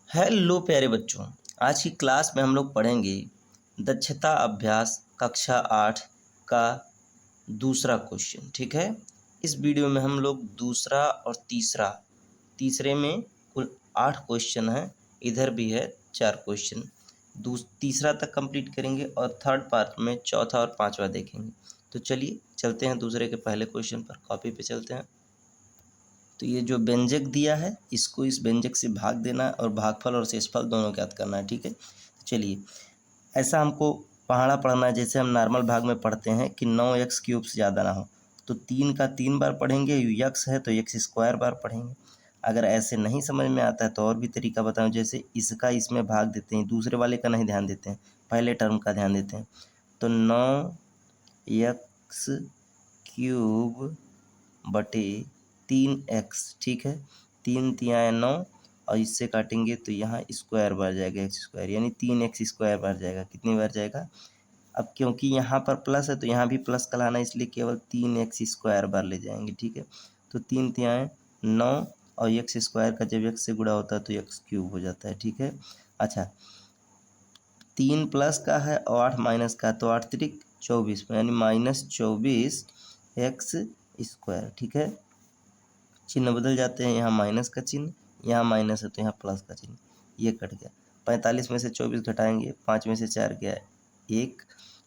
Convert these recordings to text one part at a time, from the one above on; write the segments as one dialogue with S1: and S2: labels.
S1: Hello प्यारे बच्चों। आज की क्लास में हम लोग पढ़ेंगे दक्षता अभ्यास कक्षा 8 का दूसरा क्वेश्चन। ठीक है, इस वीडियो में हम लोग दूसरा और तीसरे में कुल 8 क्वेश्चन हैं। इधर भी है 4 क्वेश्चन। तीसरा तक कंप्लीट करेंगे और थर्ड पार्ट में चौथा और पांचवा देखेंगे। तो चलिए चलते हैं दूसरे के पहले क्वेश्चन पर। कॉपी पे चलते हैं। तो ये जो व्यंजक दिया है इसको इस व्यंजक से भाग देना है और भागफल और शेषफल दोनों ज्ञात करना है। ठीक है, तो चलिए ऐसा हमको पहाड़ा पढ़ना है जैसे हम नॉर्मल भाग में पढ़ते हैं कि 9x³ से ज़्यादा ना हो। तो 3 का 3 बार पढ़ेंगे, यक्स है तो x² बार पढ़ेंगे। अगर ऐसे नहीं समझ में आता है तो और भी तरीका बताऊँ, जैसे इसका इसमें भाग देते हैं, दूसरे वाले का नहीं ध्यान देते हैं, पहले टर्म का ध्यान देते हैं। तो 9x³ बटे 3x। ठीक है, 3 तियाँ 9 और इससे काटेंगे तो यहाँ स्क्वायर बार जाएगा x², यानी 3x² बार जाएगा। कितनी बार जाएगा? अब क्योंकि यहाँ पर प्लस है तो यहाँ भी प्लस का लाना, इसलिए केवल 3x² बार ले जाएंगे। ठीक है, तो 3 तियाँ 9 और x² का जब x से गुणा होता है तो x³ हो जाता है। ठीक है, अच्छा 3 प्लस का है और 8 माइनस का, तो 8 त्रिक 24 यानी -24x²। ठीक है, चिन्ह बदल जाते हैं, यहाँ माइनस का चिन्ह, यहाँ माइनस है तो यहाँ प्लस का चिन्ह, ये कट गया। 45 में से 24 घटाएंगे, 5 में से 4 गया 1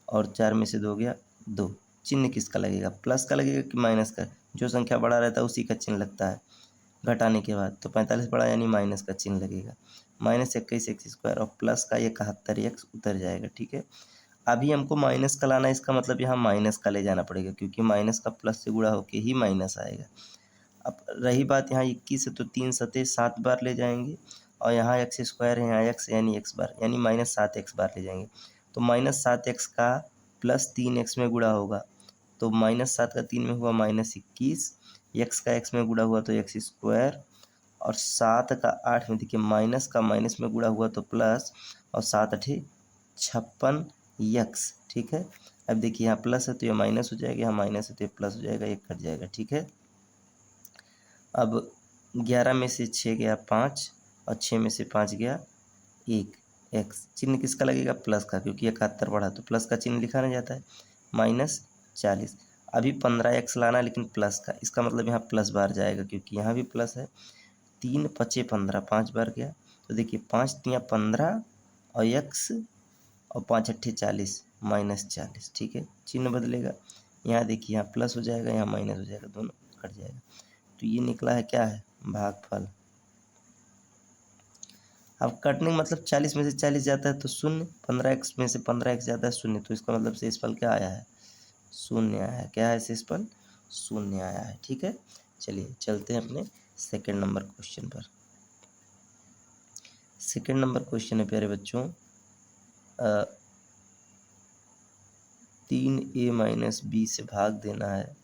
S1: और 4 में से 2 गया 2। चिन्ह किसका लगेगा? प्लस का लगेगा कि माइनस का? जो संख्या बड़ा रहता है उसी का चिन्ह लगता है घटाने के बाद। तो 45 बड़ा यानी माइनस का चिन्ह लगेगा। -21x² और प्लस का 71x उतर जाएगा। ठीक है, अभी हमको माइनस का लाना है, इसका मतलब यहाँ माइनस का ले जाना पड़ेगा क्योंकि माइनस का प्लस से गुणा होके ही माइनस आएगा। अब रही बात यहाँ 21 है तो 3 सते 7 बार ले जाएंगे और यहाँ x² है, यहाँ x यानी x बार, यानी -7x बार ले जाएंगे। तो -7x का +3x में गुणा होगा तो -7 का 3 में हुआ -21, x का x में गुणा हुआ तो x² और 7 का 8 में देखिए माइनस का माइनस में गुणा हुआ तो प्लस, और 7 8 56x। ठीक है, अब देखिए यहाँ प्लस है तो ये माइनस हो जाएगा, यहाँ माइनस है तो ये प्लस हो जाएगा, ये कट जाएगा। ठीक है, अब 11 में से 6 गया 5 और 6 में से 5 गया 1 x। चिन्ह किसका लगेगा? प्लस का, क्योंकि 71 बढ़ा तो प्लस का चिन्ह लिखा नहीं जाता है। -40। अभी 15x लाना लेकिन प्लस का, इसका मतलब यहाँ प्लस बार जाएगा क्योंकि यहाँ भी प्लस है। 3 5 15, 5 बार गया तो देखिए 5 तियाँ 15 और x और 5 अट्ठे 40 -40। ठीक है, चिन्ह बदलेगा, यहाँ देखिए यहाँ प्लस हो जाएगा, यहाँ माइनस हो जाएगा, दोनों कट जाएगा। तो ये निकला है क्या है? भागफल। अब कटने का मतलब 40 में से 40 जाता है तो 0, 15x में से 15x जाता है 0, तो इसका मतलब शेषफल क्या आया है? 0 आया है। क्या है शेषफल? 0 आया है। ठीक है, चलिए चलते हैं अपने सेकंड नंबर क्वेश्चन पर। सेकंड नंबर क्वेश्चन है प्यारे बच्चों, 3a - b से भाग देना है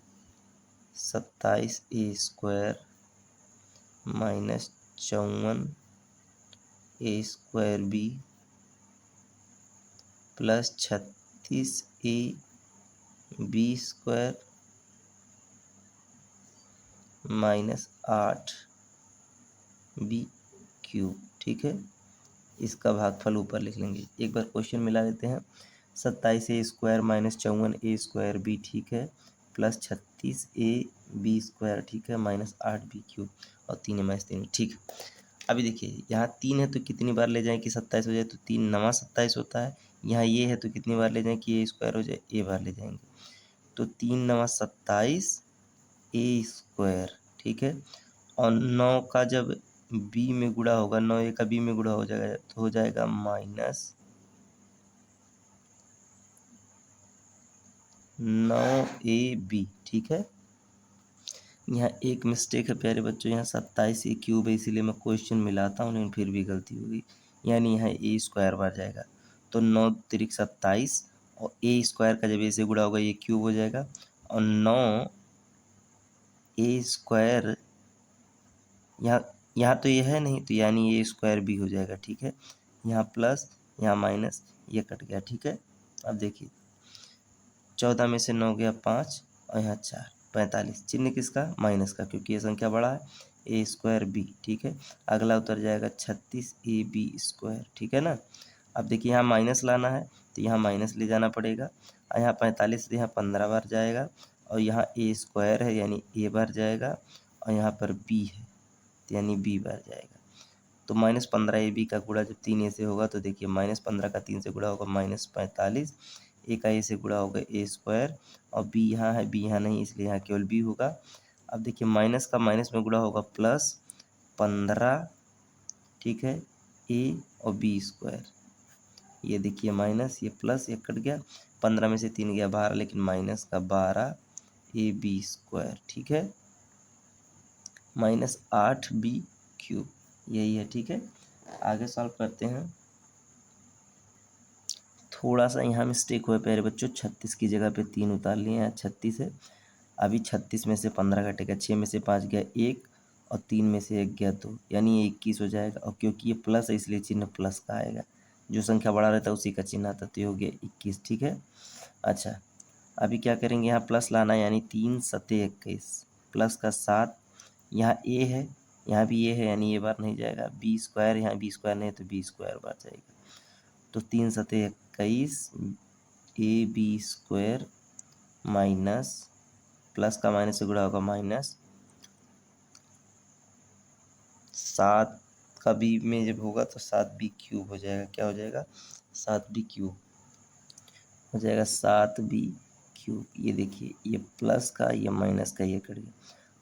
S1: 27a² -54a² plus 36ab² -8b³। ठीक है, इसका भागफल ऊपर लिख लेंगे। एक बार क्वेश्चन मिला लेते हैं। 27a² -54a²b, ठीक है, प्लस 36ab², ठीक है, -8b³ और 3 - 3। ठीक है, अभी देखिए यहाँ 3 है तो कितनी बार ले जाएं कि 27 हो जाए? तो 3 9 27 होता है। यहाँ ये है तो कितनी बार ले जाएं कि a² हो जाए? a बार ले जाएंगे। तो 3 9 27 a²। ठीक है, और 9 का जब b में गुणा होगा, 9 a का b में गुणा हो जाएगा तो हो जाएगा -9ab। ठीक है, यहाँ एक मिस्टेक है प्यारे बच्चों, यहाँ 27a³ है, इसीलिए मैं क्वेश्चन मिलाता हूँ लेकिन फिर भी गलती होगी, यानी यहाँ a² बार जाएगा। तो 9 तिरिक 27 और a² का जब a से गुणा होगा ये क्यूब हो जाएगा, और 9a² यहाँ तो ये है नहीं तो यानी a² हो जाएगा। ठीक है, यहाँ प्लस यहाँ माइनस, ये कट गया। ठीक है, अब देखिए 14 में से 9 गया 5 और यहाँ 4, 45। चिन्ह किसका? माइनस का, क्योंकि ये संख्या बड़ा है, ए स्क्वायर बी, ठीक है। अगला उतर जाएगा 36ab², ठीक है ना। अब देखिए यहाँ माइनस लाना है तो यहाँ माइनस ले जाना पड़ेगा, और यहाँ 45 यहाँ 15 बार जाएगा, और यहाँ ए स्क्वायर है यानी ए बार जाएगा, और यहाँ पर बी है तो यानी बी बार जाएगा। तो -15ab का गुणा जब 3a से होगा तो देखिए -15 का 3 से गुणा होगा -45, ए का ए से गुणा होगा ए स्क्वायर, और बी यहाँ है, बी यहाँ नहीं, इसलिए यहाँ केवल बी होगा। अब देखिए माइनस का माइनस में गुणा होगा +15, ठीक है, ए और बी स्क्वायर। ये देखिए माइनस, ये प्लस, ये कट गया, 15 में से 3 गया 12, लेकिन माइनस का 12ab², ठीक है, -8b³ यही है, ठीक है। आगे सॉल्व करते हैं। थोड़ा सा यहाँ मिस्टेक हुआ प्यारे बच्चों, 36 की जगह पे 3 उतार लिए हैं, 36 है। अभी 36 में से 15 कटेगा, 6 में से 5 गया 1, और 3 में से 1 गया 2, यानी ये 21 हो जाएगा। और क्योंकि ये प्लस है इसलिए चिन्ह प्लस का आएगा, जो संख्या बड़ा रहता है उसी का चिन्ह आता, तो ये हो गया 21, ठीक है। अच्छा, अभी क्या करेंगे, यहाँ प्लस लाना है, यानी 3 सत्ते 21, प्लस का 7, यहाँ ए है, यहाँ भी ए है, यानी ये बार नहीं जाएगा, b², यहाँ b² नहीं है तो b² बार जाएगा। तो 3 सत्ते 21 ab² माइनस, प्लस का माइनस से गुणा होगा -7 का बी में जब होगा तो 7b³ हो जाएगा। क्या हो जाएगा, 7b³ हो जाएगा, 7b³। ये देखिए, ये प्लस का, ये माइनस का, ये कट गया।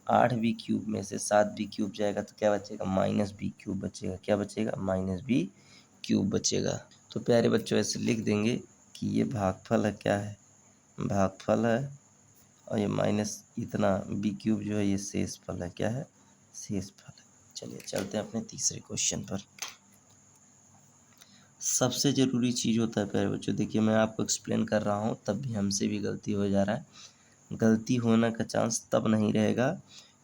S1: 8b³ में से 7b³ जाएगा तो क्या बचेगा, -b³ बचेगा। क्या बचेगा, -b³ बचेगा। तो प्यारे बच्चों ऐसे लिख देंगे कि ये भागफल है, क्या है, भागफल है, और ये माइनस इतना b³ जो है ये शेषफल है। क्या है, शेषफल है। चलिए चलते हैं अपने तीसरे क्वेश्चन पर। सबसे ज़रूरी चीज़ होता है प्यारे बच्चों, देखिए मैं आपको एक्सप्लेन कर रहा हूँ तब भी हमसे भी गलती हो जा रहा है। गलती होने का चांस तब नहीं रहेगा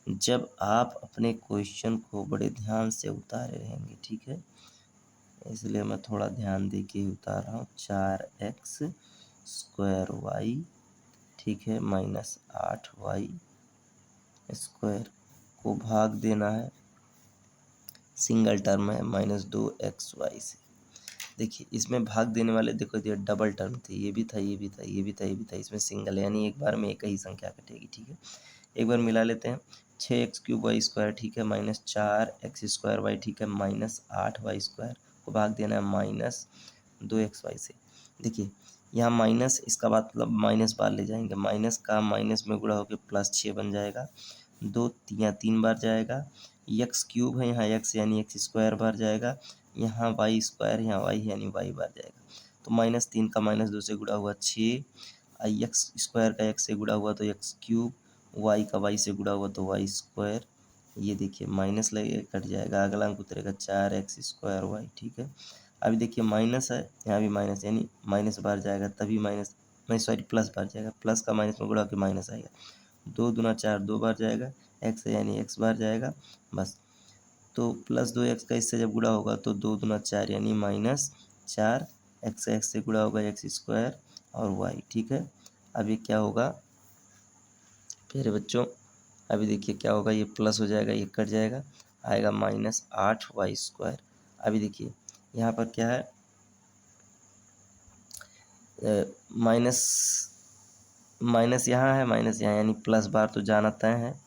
S1: जब आप अपने क्वेश्चन को बड़े ध्यान से उतारे रहेंगे, ठीक है। इसलिए मैं थोड़ा ध्यान दे के ही उतार रहा हूँ। 4x² y, ठीक है, -8y² को भाग देना है, सिंगल टर्म है, -2xy से। देखिए इसमें भाग देने वाले, देखो ये डबल टर्म थे, ये भी था, ये भी था, ये भी था, ये भी था, इसमें सिंगल है, यानी एक बार में एक ही संख्या कटेगी, ठीक है। एक बार मिला लेते हैं, 6x³ y², ठीक है, -4x² y, ठीक है, -8y² को भाग देना है -2xy से। देखिए यहाँ माइनस, इसका मतलब माइनस बार ले जाएंगे, माइनस का माइनस में गुणा होकर +6 बन जाएगा, 2 यहाँ 3 बार जाएगा, x³ है यहाँ x यानी x² बार जाएगा, यहाँ y², यहाँ y यानी y बार जाएगा। तो -3 का -2 से गुणा हुआ 6, x² का x से गुणा हुआ तो x³, y का y से गुणा हुआ तो y²। ये देखिए माइनस लगे कट जाएगा, अगला अंक उतरेगा 4x² y, ठीक है। अभी देखिए माइनस है, यहाँ भी माइनस, यानी माइनस बार जाएगा तभी माइनस, नहीं सॉरी प्लस बार जाएगा, प्लस का माइनस में गुणा होकर माइनस आएगा, 2 दूना 4, 2 बार जाएगा, x है यानी x बार जाएगा बस। तो +2x का इससे जब गुणा होगा तो 2 दूना 4 यानी -4, x का x से गुणा होगा x² और y, ठीक है। अभी क्या होगा प्यारे बच्चों, अभी देखिए क्या होगा, ये प्लस हो जाएगा, ये कट जाएगा, आएगा -8y²। अभी देखिए यहाँ पर क्या है, माइनस माइनस यहाँ है, माइनस यहाँ, यानी प्लस बार तो जाना तय है,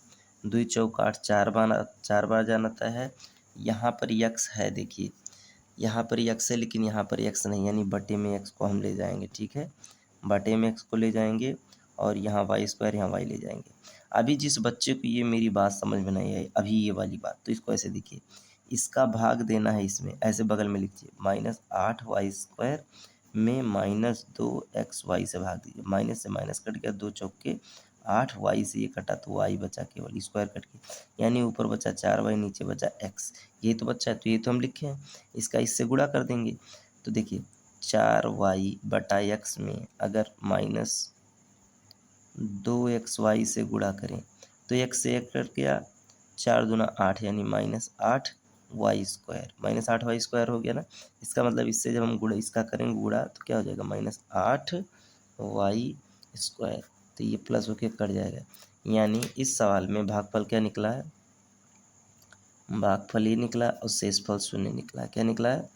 S1: 2 चौक 8, 4 बार जाना तय है। यहाँ पर x है, देखिए यहाँ पर x है लेकिन यहाँ पर x नहीं, यानी बटे में x को हम ले जाएंगे, ठीक है, बटे में x को ले जाएंगे, और यहाँ y², यहाँ y ले जाएंगे। अभी जिस बच्चे को ये मेरी बात समझ में नहीं आई, अभी ये वाली बात, तो इसको ऐसे देखिए, इसका भाग देना है इसमें, ऐसे बगल में लिखिए, -8y² में -2xy से भाग दीजिए, माइनस से माइनस कट गया, 2 चौके 8y से ये कटा तो y बचा, केवल स्क्वायर कट के, यानी ऊपर बचा 4y, नीचे बचा x, ये तो बच्चा है, तो ये तो हम लिखे हैं, इसका इससे गुणा कर देंगे। तो देखिए 4y/x में अगर -2xy से गुणा करें तो x से 1 कट गया, 4 दूना 8 यानी -8y², -8y² हो गया ना। इसका मतलब इससे जब हम गुणा इसका करेंगे गुणा तो क्या हो जाएगा, -8y², तो ये प्लस होके कट जाएगा। यानी इस सवाल में भागफल क्या निकला है, भागफल ये निकला और शेषफल शून्य निकला। क्या निकला है?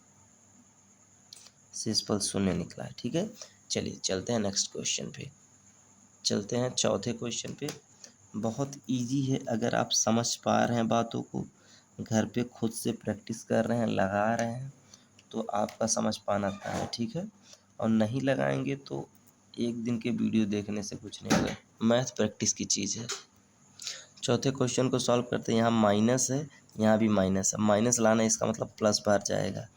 S1: शेषफल शून्य निकला है। ठीक है, चलिए चलते हैं नेक्स्ट क्वेश्चन पे। चलते हैं चौथे क्वेश्चन पे। बहुत इजी है, अगर आप समझ पा रहे हैं बातों को, घर पे खुद से प्रैक्टिस कर रहे हैं, लगा रहे हैं, तो आपका समझ पाना तय है। ठीक है, और नहीं लगाएंगे तो एक दिन के वीडियो देखने से कुछ नहीं होगा। मैथ प्रैक्टिस की चीज़ है। चौथे क्वेश्चन को सॉल्व करते हैं। यहाँ माइनस है, यहाँ भी माइनस है। माइनस लाना है, इसका मतलब प्लस बार जाएगा,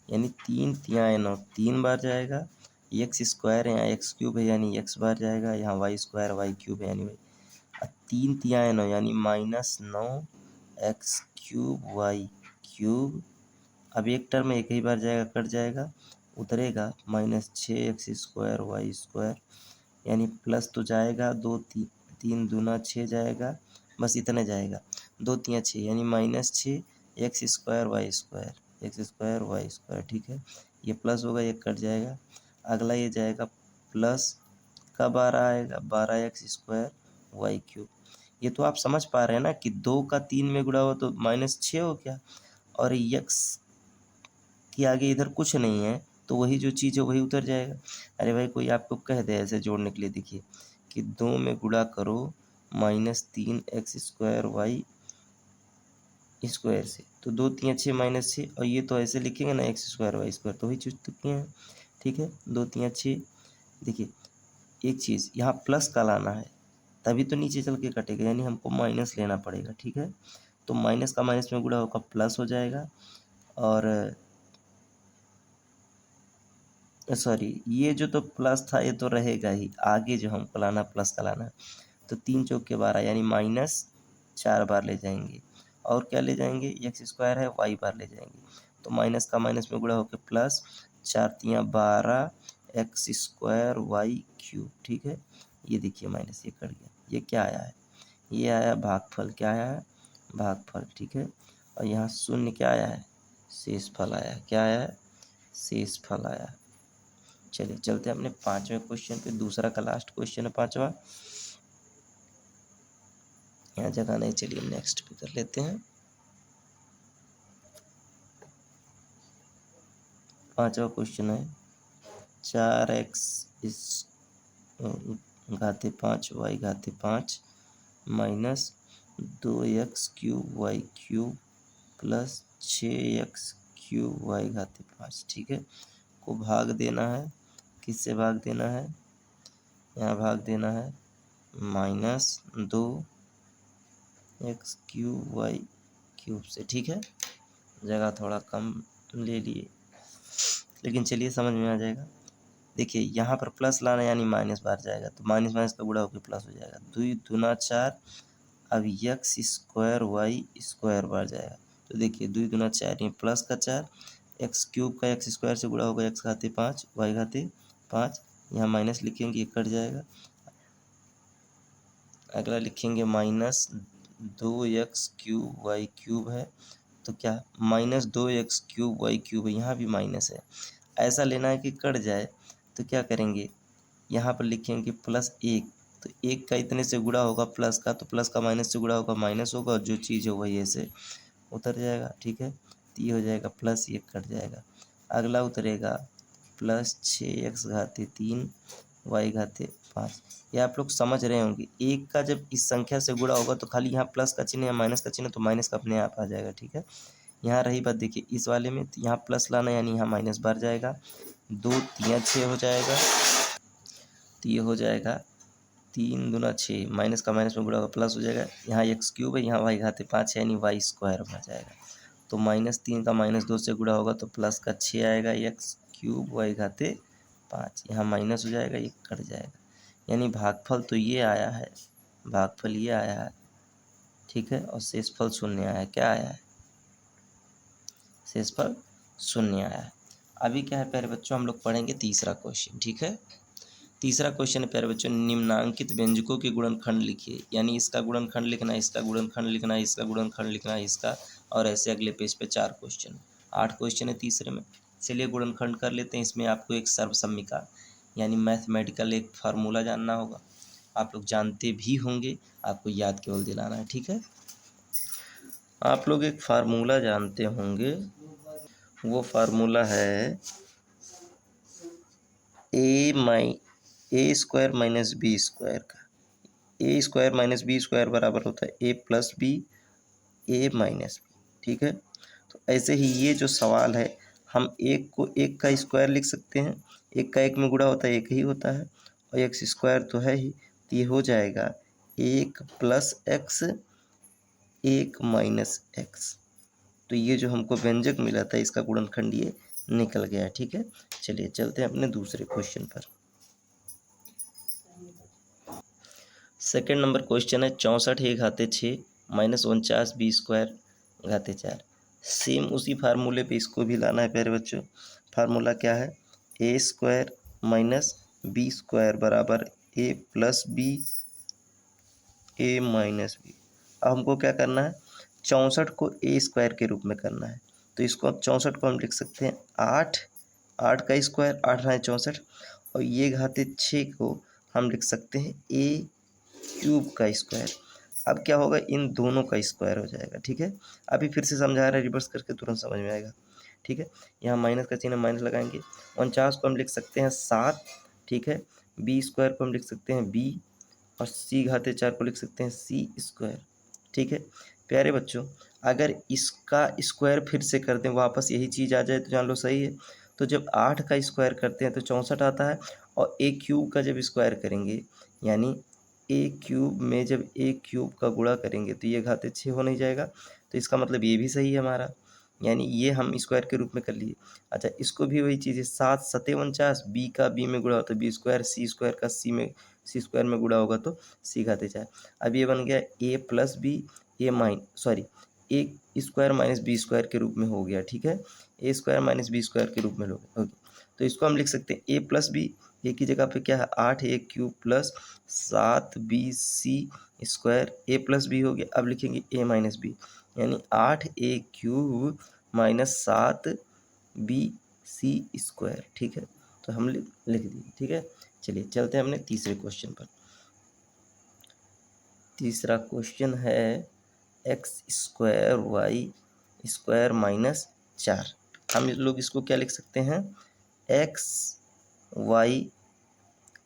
S1: यानी 3 तिया 9 3 बार जाएगा। एक्स स्क्वायर है, यहाँ एक्स क्यूब है यानी एक्स बार जाएगा। यहाँ वाई स्क्वायर वाई क्यूब है यानी वाई। 3 तिया 9 यानी -9 एक्स क्यूब वाई क्यूब। अब एक टर्म एक ही बार जाएगा, कट जाएगा, उतरेगा -6 एक्स स्क्वायर वाई स्क्वायर, यानी प्लस तो जाएगा, 2 3 दूना 6 जाएगा, बस इतने जाएगा। 2 तिया 6 यानी -6 x square y square, x square y square. ठीक है, ये प्लस होगा, ये कट जाएगा। अगला ये जाएगा प्लस का 12 आएगा, 12 एक्स स्क्वायर वाई क्यूब। ये तो आप समझ पा रहे हैं ना कि 2 का 3 में गुणा हो तो -6 हो गया, और एक्स के आगे इधर कुछ नहीं है तो वही जो चीज़ है वही उतर जाएगा। अरे भाई कोई आपको कह दे ऐसे जोड़ने के लिए, देखिए कि 2 में गुणा करो -3 एक्स स्क्वायर वाई स्क्वायर से, तो 2 तिया 6 -6, और ये तो ऐसे लिखेंगे ना एक्स स्क्वायर वाई स्क्वायर, तो वही चीज़ तो किए हैं। ठीक है, 2 तिया 6। देखिए एक चीज़ यहाँ प्लस का लाना है, तभी तो नीचे चल के कटेगा, यानी हमको माइनस लेना पड़ेगा। ठीक है, तो माइनस का माइनस में गुणा होगा प्लस हो जाएगा, और सॉरी ये जो तो प्लस था ये तो रहेगा ही, आगे जो हमको लाना प्लस का लाना है, तो 3 चौक के 12 यानी -4 बार ले जाएंगे, और क्या ले जाएंगे, एक्स स्क्वायर है वाई बार ले जाएंगे, तो माइनस का माइनस में गुणा होकर प्लस, 4 तिया 12 एक्स स्क्वायर वाई क्यूब। ठीक है, ये देखिए माइनस ये कट गया, ये क्या आया है, ये आया भागफल। क्या आया है, भागफल। ठीक है, और यहाँ शून्य क्या आया है, शेषफल आया। क्या आया है, शेषफल आया। चलिए चलते हैं अपने 5वें क्वेश्चन पे, दूसरा का लास्ट क्वेश्चन है 5वां। यहाँ जगह नहीं, चलिए नेक्स्ट पे कर लेते हैं। 5वां क्वेश्चन है 4x इस घाते 5 वाई घाते 5 minus 2x cube Y cube plus 6x cube Y घाते 5। ठीक है, को भाग देना है, किससे भाग देना है, यहाँ भाग देना है -2 एक्स क्यूब वाई क्यूब से। ठीक है, जगह थोड़ा कम ले लिए, लेकिन चलिए समझ में आ जाएगा। देखिए यहाँ पर प्लस लाना यानी माइनस बार जाएगा, तो माइनस माइनस का गुणा होकर प्लस हो जाएगा। 2 दूना 4, अब एक्स स्क्वायर वाई स्क्वायर बार जाएगा, तो देखिए 2 दूना 4 ये प्लस का 4, एक्स क्यूब का एक्स स्क्वायर से गुणा होगा एक्स घाते 5 वाई घाते 5, यहाँ माइनस लिखेंगे ये कट जाएगा। अगला लिखेंगे -2x क्यूब वाई क्यूब है, तो क्या -2x क्यूब वाई क्यूब है, यहाँ भी माइनस है। ऐसा लेना है कि कट जाए, तो क्या करेंगे, यहाँ पर लिखेंगे +1, तो 1 का इतने से गुणा होगा प्लस का, तो प्लस का माइनस से गुणा होगा माइनस होगा, और जो चीज़ है वही ऐसे उतर जाएगा। ठीक है, तो ये हो जाएगा प्लस, ये कट जाएगा। अगला उतरेगा +6x घाते 3 वाई घाते 5। ये आप लोग समझ रहे होंगे, एक का जब इस संख्या से गुणा होगा तो खाली यहाँ प्लस का चिन्ह या माइनस का चिन्ह, तो माइनस का अपने आप आ जाएगा। ठीक है, यहाँ रही बात देखिए इस वाले में, तो यहाँ प्लस लाना यानी यहाँ माइनस बार जाएगा, 2 तिया 6 हो जाएगा, तो ये हो जाएगा 3 दूना 6, माइनस का माइनस में गुणा होगा प्लस हो जाएगा। यहाँ एक्स क्यूब है, यहाँ वाई घाते 5 है यानी वाई स्क्वायर बन जाएगा, तो -3 का -2 से गुणा होगा तो प्लस का 6 आएगा, एक्स क्यूब वाई घाते 5, यहाँ माइनस हो जाएगा, ये कट जाएगा, यानी भागफल तो ये आया है, भागफल ये आया है। ठीक है, और शेषफल शून्य आया है। क्या आया है, शेषफल शून्य आया है। अभी क्या है प्यारे बच्चों, हम लोग पढ़ेंगे तीसरा क्वेश्चन। ठीक है, तीसरा क्वेश्चन है प्यारे बच्चों, निम्नांकित व्यंजकों के गुणनखंड लिखिए, यानी इसका गुणनखंड लिखना है, इसका गुणनखंड लिखना है, इसका गुणनखंड लिखना है, इसका, और ऐसे अगले पेज पे 4 क्वेश्चन, 8 क्वेश्चन है तीसरे में। चलिए गुणनखंड कर लेते हैं। इसमें आपको एक सर्वसम्मिका यानी मैथमेटिकल एक फार्मूला जानना होगा, आप लोग जानते भी होंगे, आपको याद केवल दिलाना है। ठीक है, आप लोग एक फार्मूला जानते होंगे, वो फार्मूला है ए स्क्वायर माइनस बी स्क्वायर का। ए स्क्वायर माइनस बी स्क्वायर बराबर होता है ए प्लस बी, ए माइनस बी। ठीक है, तो ऐसे ही ये जो सवाल है, हम एक को एक का स्क्वायर लिख सकते हैं, एक का एक में गुणा होता है एक ही होता है, और एक्स स्क्वायर तो है ही, तो ये हो जाएगा एक प्लस एक्स, एक माइनस एक्स। तो ये जो हमको व्यंजक मिला था इसका गुणनखंड ये निकल गया। ठीक है, चलिए चलते हैं अपने दूसरे क्वेश्चन पर। सेकेंड नंबर क्वेश्चन है 64 ए घाते 6 माइनस 49 बी स्क्वायर घाते 4। सेम उसी फार्मूले पे इसको भी लाना है प्यारे बच्चों। फार्मूला क्या है, ए स्क्वायर माइनस बी स्क्वायर बराबर ए प्लस बी, ए माइनस बी। अब हमको क्या करना है, 64 को ए स्क्वायर के रूप में करना है। तो इसको अब 64 को हम लिख सकते हैं 8, 8 का स्क्वायर, 8 है 64, और ये घाते 6 को हम लिख सकते हैं ए क्यूब का स्क्वायर। अब क्या होगा, इन दोनों का स्क्वायर हो जाएगा। ठीक है, अभी फिर से समझा रहा है, रिवर्स करके तुरंत समझ में आएगा। ठीक है, यहाँ माइनस का चिन्ह माइनस लगाएंगे। 49 को हम लिख सकते हैं 7। ठीक है, बी स्क्वायर को हम लिख सकते हैं बी, और सी घाते 4 को लिख सकते हैं सी स्क्वायर। ठीक है प्यारे बच्चों, अगर इसका स्क्वायर फिर से कर दें वापस यही चीज़ आ जाए तो जान लो सही है। तो जब 8 का स्क्वायर करते हैं तो 64 आता है, और ए क्यूब का जब स्क्वायर करेंगे, यानी ए क्यूब में जब ए क्यूब का गुणा करेंगे तो ये घाते 6 हो नहीं जाएगा। तो इसका मतलब ये भी सही है हमारा, यानी ये हम स्क्वायर के रूप में कर लिए। अच्छा, इसको भी वही चीज़ है, 7 सते 49, बी का बी में गुणा होता है बी स्क्वायर, सी स्क्वायर का सी स्क्वायर में गुणा होगा तो सी घाते 4। अब ये बन गया ए प्लस बी, ए स्क्वायर माइनस बी स्क्वायर के रूप में हो गया। ठीक है, ए स्क्वायर माइनस बी स्क्वायर के रूप में हो गया। तो इसको हम लिख सकते हैं ए प्लस बी, ए की जगह पे क्या है 8 A cube plus 7 B C square, A plus B हो गया। अब लिखेंगे ए माइनस बी, यानी 8 A cube minus 7 B C square. ठीक है, तो हम लिख दिए। ठीक है, चलिए चलते हैं अपने तीसरे क्वेश्चन पर। तीसरा क्वेश्चन है x square y square minus 4। हम लोग इसको क्या लिख सकते हैं, एक्स वाई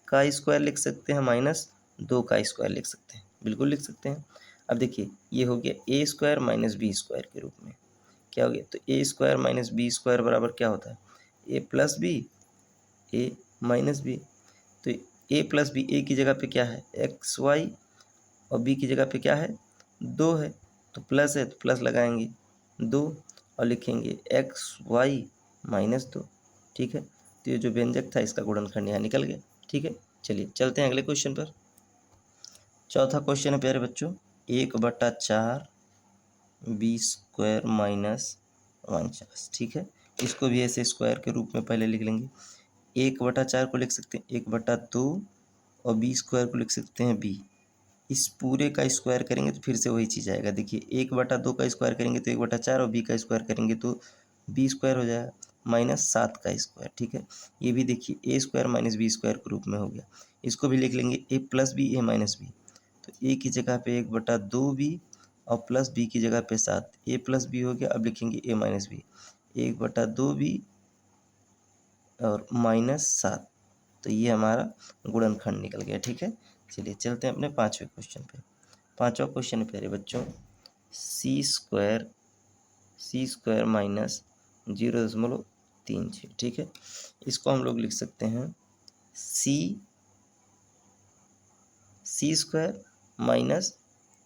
S1: का स्क्वायर लिख सकते हैं, माइनस 2 का स्क्वायर लिख सकते हैं, बिल्कुल लिख सकते हैं। अब देखिए ये हो गया ए स्क्वायर माइनस बी स्क्वायर के रूप में। क्या हो गया, तो ए स्क्वायर माइनस बी स्क्वायर बराबर क्या होता है, ए प्लस बी, ए माइनस बी। तो ए प्लस बी, ए की जगह पे क्या है एक्स वाई, और बी की जगह पे क्या है 2 है, तो प्लस है तो प्लस लगाएंगे 2, और लिखेंगे एक्स वाई माइनस 2। ठीक है, तो ये जो व्यंजक था इसका गुणनखंड यहाँ निकल गया। ठीक है, चलिए चलते हैं अगले क्वेश्चन पर। चौथा क्वेश्चन है प्यारे बच्चों, 1/4 बी स्क्वायर माइनस 49। ठीक है, इसको भी ऐसे स्क्वायर के रूप में पहले लिख लेंगे। 1/4 को लिख सकते हैं 1/2, और बी स्क्वायर को लिख सकते हैं बी। इस पूरे का स्क्वायर करेंगे तो फिर से वही चीज़ आएगा। देखिए 1/2 का स्क्वायर करेंगे तो 1/4, और बी का स्क्वायर करेंगे तो बी स्क्वायर हो जाएगा माइनस 7 का स्क्वायर। ठीक है, ये भी देखिए ए स्क्वायर माइनस बी स्क्वायर के रूप में हो गया। इसको भी लिख लेंगे ए प्लस बी, ए माइनस बी। तो ए की जगह पे 1/2 बी, और प्लस बी की जगह पे 7, ए प्लस बी हो गया। अब लिखेंगे ए माइनस बी, 1/2 बी और माइनस 7। तो ये हमारा गुणनखंड निकल गया। ठीक है, चलिए चलते हैं अपने पाँचवें क्वेश्चन पे। पाँचवा क्वेश्चन है प्यारे बच्चों, सी स्क्वायर माइनस 0.36। ठीक है, इसको हम लोग लिख सकते हैं सी स्क्वायर माइनस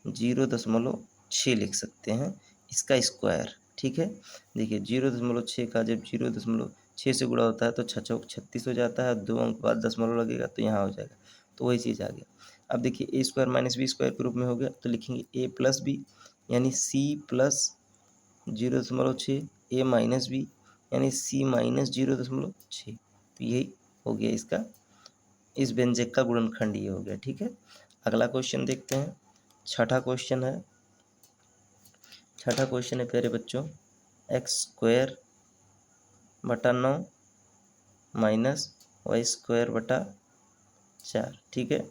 S1: 0.6 लिख सकते हैं इसका स्क्वायर। ठीक है, देखिए 0.6 का जब 0.6 से गुणा होता है तो 6 चौक 36 हो जाता है, 2 अंक बाद दशमलव लगेगा तो यहाँ हो जाएगा, तो वही चीज़ आ गया। अब देखिए ए स्क्वायर माइनस बी स्क्वायर के रूप में हो गया, तो लिखेंगे ए प्लस बी, यानी सी प्लस 0.6, ए माइनस बी यानी सी माइनस 0.6। तो यही हो गया इसका, इस व्यंजक का गुणनखंड ये हो गया। ठीक है, अगला क्वेश्चन देखते हैं। छठा क्वेश्चन है प्यारे बच्चों, एक्स स्क्वायर बटा 9 माइनस वाई स्क्वायर बटा 4। ठीक है,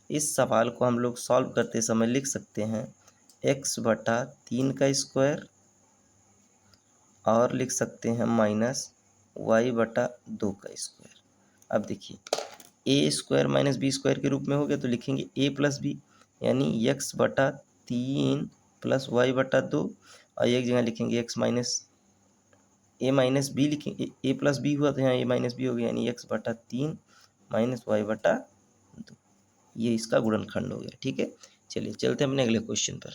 S1: इस सवाल को हम लोग सॉल्व करते समय लिख सकते हैं x/3 का स्क्वायर और लिख सकते हैं -y/2 का स्क्वायर। अब देखिए a² - b² के रूप में हो गया तो लिखेंगे a+b यानी x/3 + y/2 और एक जगह लिखेंगे a-b लिखेंगे a+b हुआ तो यहाँ a-b हो गया यानी x/3 - y/2। ये इसका गुणनखंड हो गया। ठीक है, चलिए चलते हैं अपने अगले क्वेश्चन पर।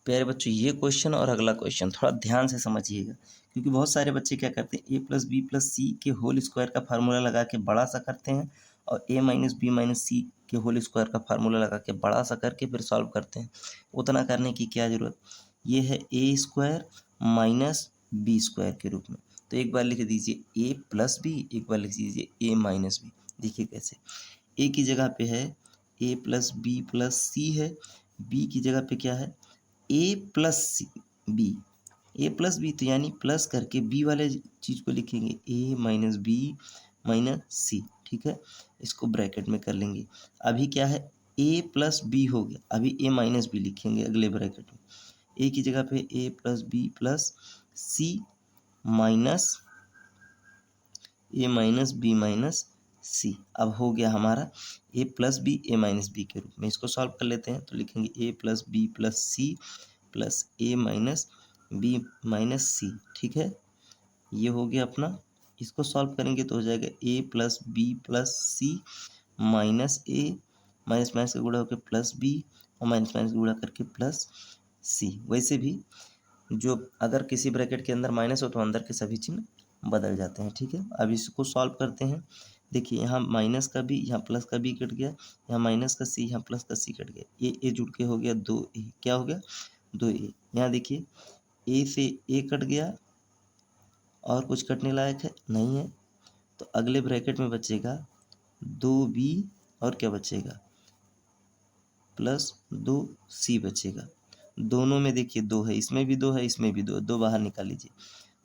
S1: प्यारे बच्चों, ये क्वेश्चन और अगला क्वेश्चन थोड़ा ध्यान से समझिएगा, क्योंकि बहुत सारे बच्चे क्या करते हैं a+b+c के होल स्क्वायर का फार्मूला लगा के बड़ा सा करते हैं और a-b-c के होल स्क्वायर का फार्मूला लगा के बड़ा सा करके फिर सॉल्व करते हैं। उतना करने की क्या ज़रूरत, ये है a² - b² के रूप में। तो एक बार लिख दीजिए a+b, एक बार लिख दीजिए a-b। देखिए कैसे, a की जगह पे है a+b+c है, b की जगह पे क्या है a+b, a+b तो यानी प्लस करके b वाले चीज़ को लिखेंगे a-b-c। ठीक है, इसको ब्रैकेट में कर लेंगे। अभी क्या है a+b हो गया, अभी a-b लिखेंगे अगले ब्रैकेट में। a की जगह पे a+b+c माइनस a-b-c। अब हो गया हमारा a+b a-b के रूप में। इसको सॉल्व कर लेते हैं तो लिखेंगे a+b+c प्लस a-b-c। ठीक है, ये हो गया अपना। इसको सॉल्व करेंगे तो हो जाएगा a+b+c minus a minus minus का गुणा होकर प्लस b और माइनस माइनस का गुणा करके प्लस c। वैसे भी जो अगर किसी ब्रैकेट के अंदर माइनस हो तो अंदर के सभी चिन्ह बदल जाते हैं। ठीक है, अब इसको सॉल्व करते हैं। देखिए यहाँ माइनस का b, यहाँ प्लस का b कट गया, यहाँ माइनस का c, यहाँ प्लस का c कट गया। ए जुड़ के हो गया 2a, क्या हो गया 2a। यहाँ देखिए a से a कट गया और कुछ कटने लायक है नहीं है, तो अगले ब्रैकेट में बचेगा 2b और क्या बचेगा प्लस 2c बचेगा। दोनों में देखिए 2 है, इसमें भी 2 है, इसमें भी 2 है, 2 बाहर निकाल लीजिए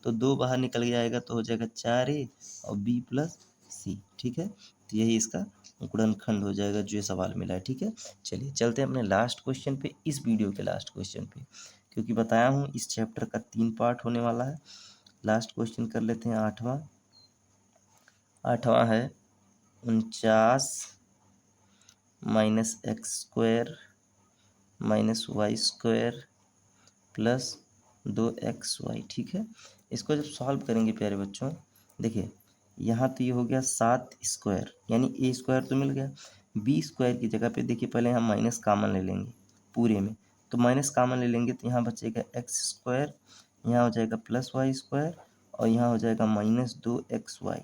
S1: तो 2 बाहर निकल जाएगा तो हो जाएगा 4a और b+c। ठीक है, तो यही इसका गुणनखंड हो जाएगा जो ये सवाल मिला है। ठीक है, चलिए चलते हैं अपने लास्ट क्वेश्चन पे, इस वीडियो के लास्ट क्वेश्चन पे, क्योंकि बताया हूँ इस चैप्टर का 3 पार्ट होने वाला है। लास्ट क्वेश्चन कर लेते हैं आठवां है 49 - x² - y² प्लस 2xy। ठीक है, इसको जब सॉल्व करेंगे प्यारे बच्चों, देखिए यहाँ तो ये हो गया 7² यानी a² तो मिल गया, b² की जगह पे देखिए पहले हम माइनस कामन ले लेंगे पूरे में, तो माइनस कामन ले लेंगे तो यहाँ बचेगा x², यहाँ हो जाएगा प्लस y² और यहाँ हो जाएगा -2xy।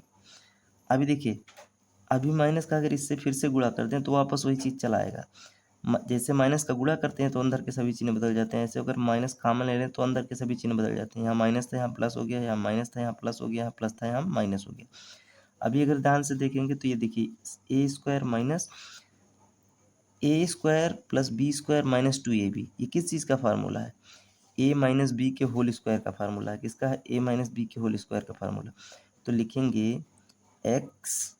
S1: अभी देखिए अभी माइनस का अगर इससे फिर से गुणा कर दें तो वापस वही चीज़ चला आएगा। जैसे माइनस का गुणा करते हैं तो अंदर के सभी चिन्ह बदल जाते हैं, ऐसे अगर माइनस कॉमन ले लें तो अंदर के सभी चिन्ह बदल जाते हैं। यहाँ माइनस था यहाँ प्लस हो गया, यहाँ माइनस था यहाँ प्लस हो गया, यहाँ प्लस था यहाँ माइनस हो गया। अभी अगर ध्यान से देखेंगे तो ये देखिए a² प्लस b² - 2ab, ये किस चीज़ का फार्मूला है a - b के होल स्क्वायर का फार्मूला है। किसका है a - b के होल स्क्वायर का फार्मूला। तो लिखेंगे x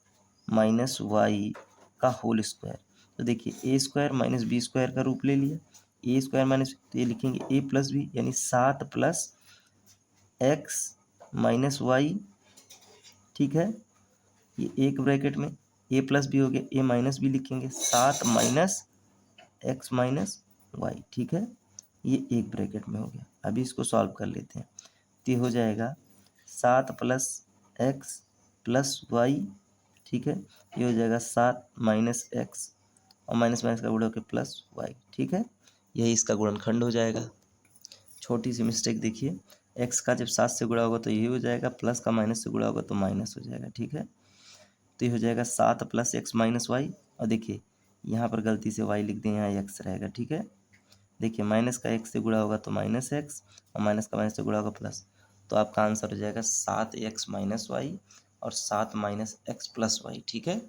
S1: - y का होल स्क्वायर। तो देखिए a² - b² का रूप ले लिया, a² माइनस तो ये लिखेंगे a+b यानी 7 + x - y। ठीक है, ये एक ब्रैकेट में a+b हो गया, a-b लिखेंगे 7 - x - y। ठीक है, ये एक ब्रैकेट में हो गया। अभी इसको सॉल्व कर लेते हैं तो ये हो जाएगा 7 + x + y। ठीक है, ये हो जाएगा 7 - x और माइनस माइनस का गुणा होकर प्लस y। ठीक है, यही इसका गुणनखंड हो जाएगा। छोटी सी मिस्टेक देखिए, x का जब 7 से गुणा होगा तो यही हो जाएगा, प्लस का माइनस से गुणा होगा तो माइनस हो जाएगा। ठीक है, तो ये हो जाएगा 7 + x - y और देखिए यहाँ पर गलती से y लिख दें, यहाँ x रहेगा। ठीक है, देखिए माइनस का x से गुणा होगा तो -x और माइनस का माइनस से गुणा होगा प्लस, तो आपका आंसर हो जाएगा 7x - y और 7 - x + y। ठीक है,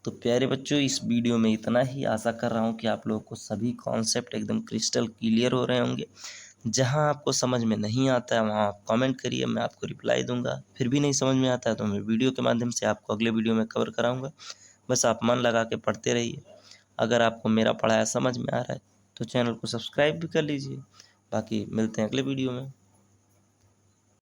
S1: तो प्यारे बच्चों इस वीडियो में इतना ही। आशा कर रहा हूँ कि आप लोगों को सभी कॉन्सेप्ट एकदम क्रिस्टल क्लियर हो रहे होंगे। जहाँ आपको समझ में नहीं आता है वहाँ आप कमेंट करिए, मैं आपको रिप्लाई दूंगा। फिर भी नहीं समझ में आता है तो मैं वीडियो के माध्यम से आपको अगले वीडियो में कवर कराऊंगा। बस आप मन लगा के पढ़ते रहिए। अगर आपको मेरा पढ़ाया समझ में आ रहा है तो चैनल को सब्सक्राइब भी कर लीजिए। बाकी मिलते हैं अगले वीडियो में।